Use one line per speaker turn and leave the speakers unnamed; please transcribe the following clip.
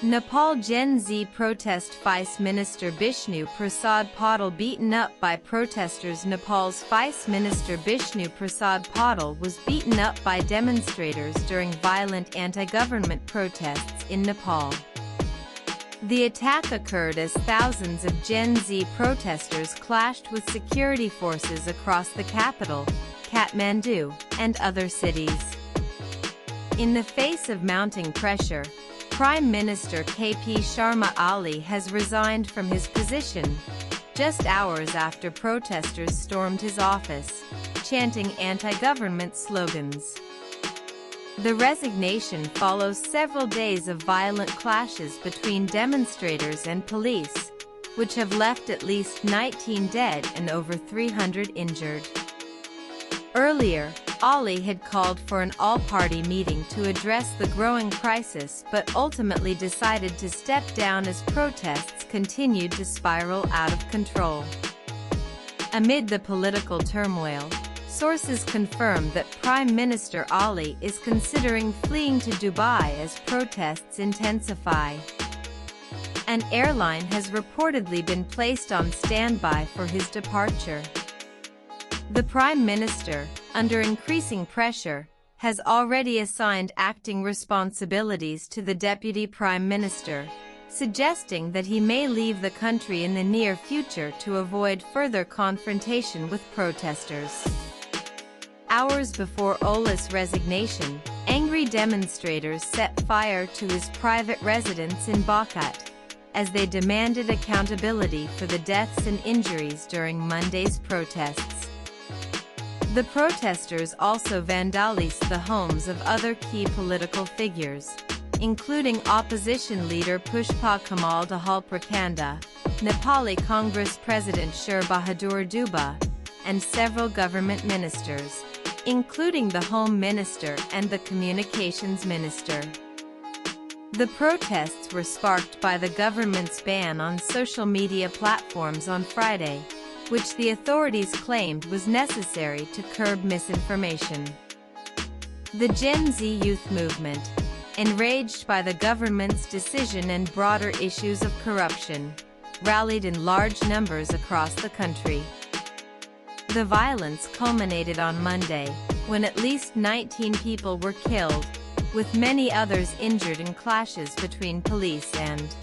Nepal Gen Z protest Vice Minister Bishnu Prasad Paudel beaten up by protesters. Nepal's Vice Minister Bishnu Prasad Paudel was beaten up by demonstrators during violent anti-government protests in Nepal. The attack occurred as thousands of Gen Z protesters clashed with security forces across the capital, Kathmandu, and other cities. In the face of mounting pressure, Prime Minister KP Sharma Ali has resigned from his position, just hours after protesters stormed his office, chanting anti-government slogans. The resignation follows several days of violent clashes between demonstrators and police, which have left at least 19 dead and over 300 injured. Earlier, Ali had called for an all-party meeting to address the growing crisis but ultimately decided to step down as protests continued to spiral out of control. Amid the political turmoil, sources confirm that Prime Minister Ali is considering fleeing to Dubai as protests intensify. An airline has reportedly been placed on standby for his departure. The Prime Minister, under increasing pressure, has already assigned acting responsibilities to the Deputy Prime Minister, suggesting that he may leave the country in the near future to avoid further confrontation with protesters. Hours before Oli's resignation, angry demonstrators set fire to his private residence in Bakat, as they demanded accountability for the deaths and injuries during Monday's protests. The protesters also vandalized the homes of other key political figures, including opposition leader Pushpa Kamal Dahal Prakanda, Nepali Congress President Sher Bahadur Dubba, and several government ministers, including the Home Minister and the Communications Minister. The protests were sparked by the government's ban on social media platforms on Friday, which the authorities claimed was necessary to curb misinformation. The Gen Z youth movement, enraged by the government's decision and broader issues of corruption, rallied in large numbers across the country. The violence culminated on Monday, when at least 19 people were killed, with many others injured in clashes between police and